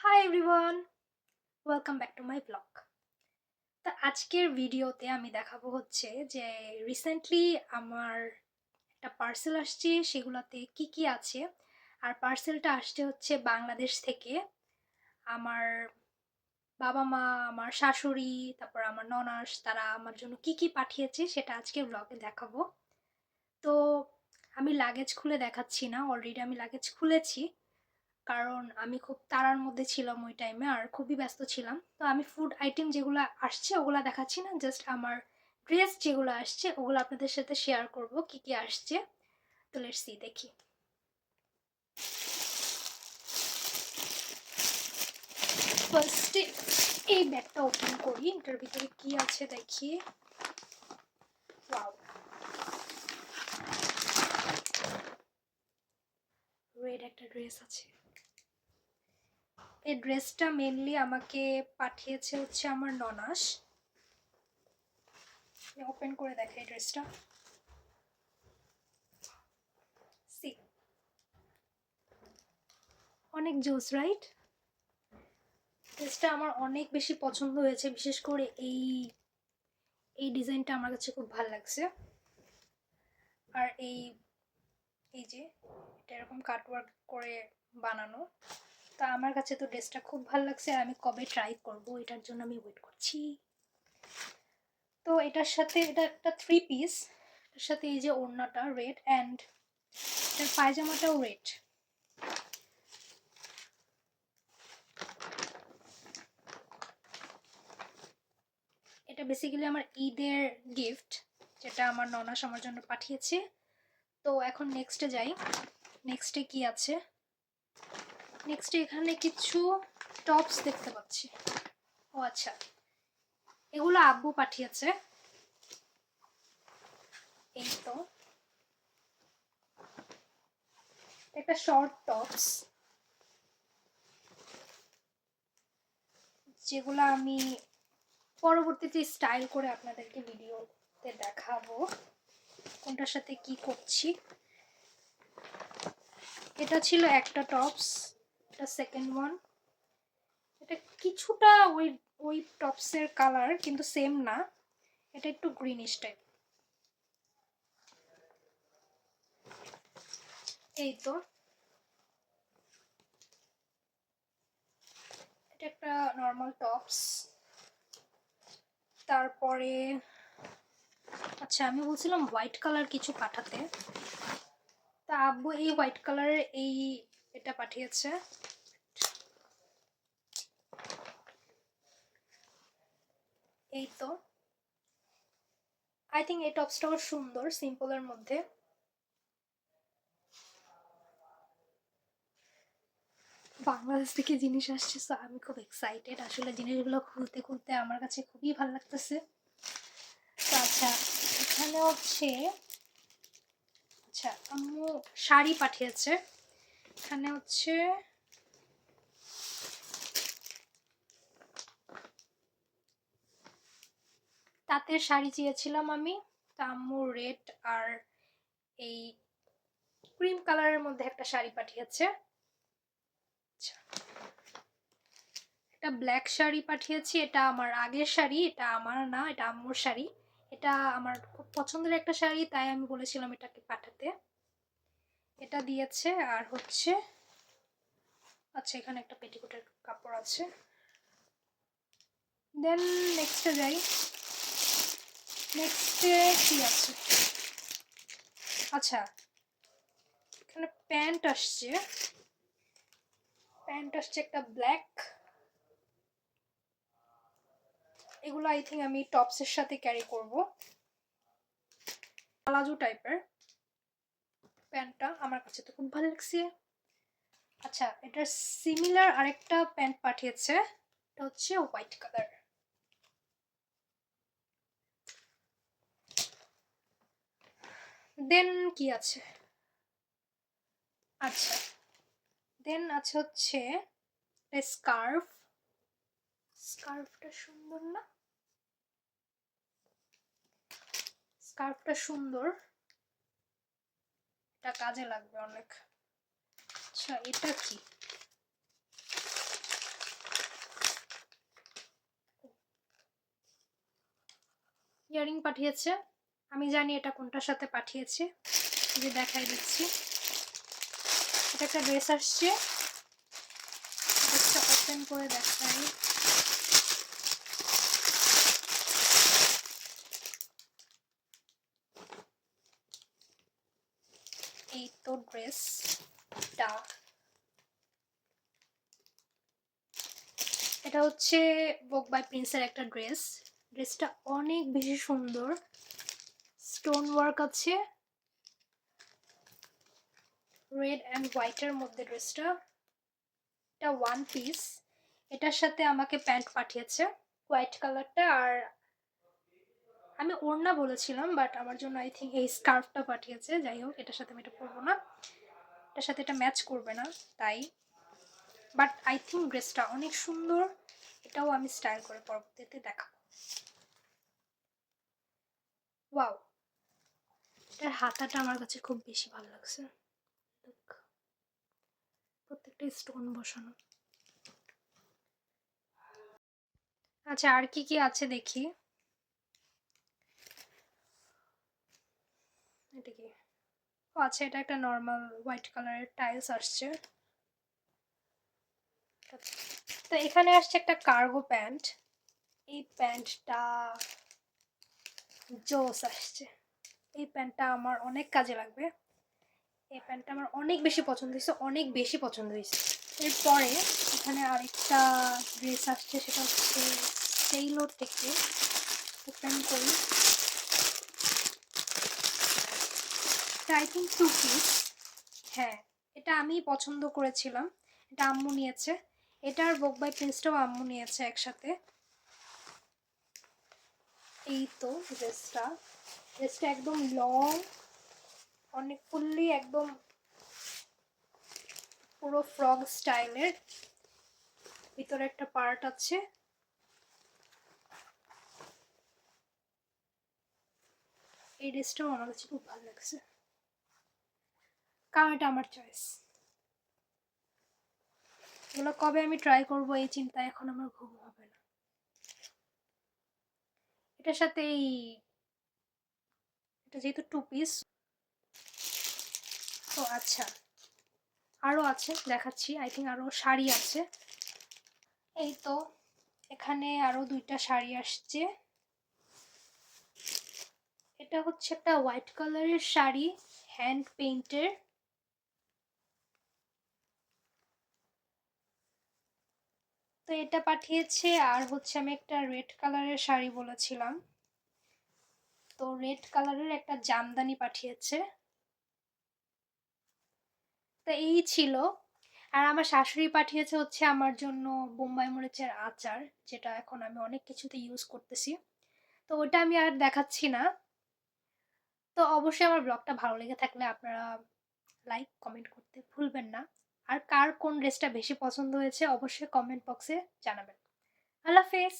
Hi everyone, welcome back to my blog. তা আজকের ভিডিওতে আমি দেখাবো হচ্ছে যে রিসেন্টলি আমার একটা পার্সেল আসছে, সেগুলোতে কি কি আছে। আর পার্সেলটা আসছে হচ্ছে বাংলাদেশ থেকে। আমার বাবা মা, আমার শাশুড়ি, তারপর আমার ননাস, তারা আমার জন্য কি কি পাঠিয়েছে সেটা আজকের ব্লগে দেখাবো। তো আমি লাগেজ খুলে দেখাচ্ছি না, অলরেডি আমি লাগেজ খুলেছি, কারণ আমি খুব তাড়ার মধ্যে ছিলাম ওই টাইমে, আর খুবই ব্যস্ত ছিলাম। তো আমি ফুড আইটেম যেগুলো আসছে ওগুলা দেখাচ্ছি না, জাস্ট আমার ড্রেস যেগুলো আসছে ওগুলো আপনাদের সাথে শেয়ার করব কি কি আসছে। তো লেটস সি, দেখি। ফার্স্টে এই ব্যাগটা ওপেন করি, এটার ভিতরে কি আছে দেখি। ওয়াও, রেড একটা ড্রেস আছে। এই ড্রেসটা মেনলি আমাকে পাঠিয়েছে হচ্ছে আমার ননাস। ওপেন করে দেখাই ড্রেসটা। সি, অনেক জোস, রাইট? ড্রেসটা আমার অনেক বেশি পছন্দ হয়েছে, বিশেষ করে এই এই ডিজাইনটা আমার কাছে খুব ভালো লাগছে। আর এই এই যে এটা এরকম কাটওয়ার্ক করে বানানো, তা আমার কাছে তো ড্রেসটা খুব ভালো লাগছে। আর আমি কবে ট্রাই করব এটার জন্য আমি ওয়েট করছি। তো এটার সাথে এটা একটা থ্রি পিস, এটার সাথে এই যে ওড়নাটা রেড অ্যান্ড এটার পায়জামাটাও রেড। এটা বেসিক্যালি আমার ঈদের গিফট, যেটা আমার ননাস আমার জন্য পাঠিয়েছে। তো এখন নেক্সটে যাই। নেক্সটে কি আছে? নেক্সটে এখানে কিছু টপস দেখতে পাচ্ছি। ও আচ্ছা, এগুলো আব্বু পাঠিয়েছে। এই তো একটা শর্ট টপস, যেগুলো আমি পরবর্তীতে স্টাইল করে আপনাদেরকে ভিডিওতে দেখাবো কোনটার সাথে কি করছি। এটা ছিল একটা টপস, এটা সেকেন্ড ওয়ান। এটা কিছুটা ওই ওই টপসের কালার, কিন্তু সেম না, এটা একটু গ্রিনিশ টাইপ। এই তো এটা একটা নর্মাল টপস। তারপরে আচ্ছা, আমি বলছিলাম হোয়াইট কালার কিছু পাঠাতে, তা আব্বু এই হোয়াইট কালারের এটা পাঠিয়েছে। এই তো আই থিঙ্ক এই টপসটাও সুন্দর, সিম্পলের মধ্যে। বাংলাদেশ থেকে জিনিস আসছে, তো আমি খুব এক্সাইটেড। আসলে জিনিসগুলো খুলতে খুলতে আমার কাছে খুবই ভালো লাগতেছে। তো আচ্ছা, এখানে হচ্ছে আচ্ছা আম্মু শাড়ি পাঠিয়েছে। এখানে হচ্ছে তাঁতের শাড়ি চেয়েছিলাম আমি, তা আম্মু রেড আর এই ক্রিম কালারের মধ্যে একটা শাড়ি পাঠিয়েছে। আচ্ছা, একটা ব্ল্যাক শাড়ি পাঠিয়েছি, এটা আমার আগের শাড়ি, এটা আমার না, এটা আম্মুর শাড়ি। এটা আমার খুব পছন্দের একটা শাড়ি, তাই আমি বলেছিলাম এটাকে পাঠাতে। এটা দিয়েছে। আর হচ্ছে আচ্ছা, এখানে একটা পেটিকোটের কাপড় আছে। দেন নেক্সটে যাই। নেক্সটে কি আছে? আচ্ছা, এখানে প্যান্ট আসছে। প্যান্ট আসছে একটা ব্ল্যাক। এগুলো আই থিঙ্ক আমি টপসের সাথে ক্যারি করব। প্লাজো টাইপের প্যান্টটা আমার কাছে তো খুব ভালো লাগছে। আচ্ছা, এটার সিমিলার আরেকটা প্যান্ট পাঠিয়েছে, এটা হচ্ছে হোয়াইট কালার। দেন কি আছে? আচ্ছা, দেন আছে হচ্ছে স্কার্ফ। স্কার্ফটা সুন্দর না? স্কার্ফটা সুন্দর, এটা কাজে লাগবে অনেক। আচ্ছা, এটা কি? ইয়ারিং পাঠিয়েছে। আমি জানি এটা কোনটার সাথে পাঠিয়েছে, যে দেখাই দিচ্ছি। এটা একটা ড্রেস আসছে, ড্রেসটা ওপেন করে দেখাই। এই তো ড্রেসটা, এটা হচ্ছে ভোগ বাই প্রিন্সের একটা ড্রেস। ড্রেসটা অনেক বেশি সুন্দর, স্টোন ওয়ার্ক আছে রেড অ্যান্ড হোয়াইটের মধ্যে। ড্রেসটা এটা ওয়ান পিস। এটার সাথে আমাকে প্যান্ট পাঠিয়েছে হোয়াইট কালারটা, আর আমি ওড়না বলেছিলাম, বাট আমার জন্য আই থিঙ্ক এই স্কার্ফটা পাঠিয়েছে। যাই হোক, এটার সাথে আমি এটা পরবো না, এটার সাথে এটা ম্যাচ করবে না তাই। বাট আই থিঙ্ক ড্রেসটা অনেক সুন্দর, এটাও আমি স্টাইল করে পরবর্তীতে দেখাবো। ওয়াও, এটার হাতাটা আমার কাছে খুব বেশি ভালো লাগছে, প্রত্যেকটা স্টোন বসানো। আচ্ছা, আর কি কি আছে দেখি। এটা কি? ও আচ্ছা, এটা একটা নর্মাল হোয়াইট কালারের টাইলস আসছে। তো এখানে আসছে একটা কার্গো প্যান্ট। এই প্যান্টটা জোস আসছে, এই প্যান্টটা আমার অনেক কাজে লাগবে। এই প্যান্টটা আমার অনেক বেশি পছন্দ হয়েছে, অনেক বেশি পছন্দ হয়েছে। এরপরে এখানে আরেকটা ড্রেস আসছে, সেটা হচ্ছে টেইলর থেকে। ওপেন করি, আই থিঙ্ক টু পিস। হ্যাঁ, এটা আমি পছন্দ করেছিলাম, এটা আম্মু নিয়েছে। এটার ভোগ বাই প্রিন্সটাও আম্মু নিয়েছে একসাথে। এই তো ড্রেসটা, ড্রেসটা একদম লং, অনেক ফুললি, একদম পুরো ফ্রক স্টাইলের। ভিতরে একটা পার্ট আছে। এই ড্রেসটাও আমার কাছে খুব ভালো লাগছে, কারণ এটা আমার চয়েস। এগুলো কবে আমি ট্রাই করবো এই চিন্তা এখন আমার ঘুম হবে না। এটার সাথে এটা যেহেতু টু পিস, তো আচ্ছা আরও আছে, দেখাচ্ছি। আই থিঙ্ক আরও শাড়ি আছে। এই তো এখানে আরও দুইটা শাড়ি আসছে। এটা হচ্ছে একটা হোয়াইট কালারের শাড়ি, হ্যান্ড পেইন্টের। তো এটা পাঠিয়েছে। আর হচ্ছে আমি একটা রেড কালারের শাড়ি বলেছিলাম, তো রেড কালারের একটা জামদানি পাঠিয়েছে। তো এই ছিল। আর আমার শাশুড়ি পাঠিয়েছে হচ্ছে আমার জন্য বোম্বাই মরিচের আচার, যেটা এখন আমি অনেক কিছুতে ইউজ করতেছি। তো ওটা আমি আর দেখাচ্ছি না। তো অবশ্যই আমার ব্লগটা ভালো লেগে থাকলে আপনারা লাইক কমেন্ট করতে ভুলবেন না। আর কার কোন ড্রেসটা বেশি পছন্দ হয়েছে অবশ্যই কমেন্ট বক্সে জানাবেন। আল্লাহ হাফেজ।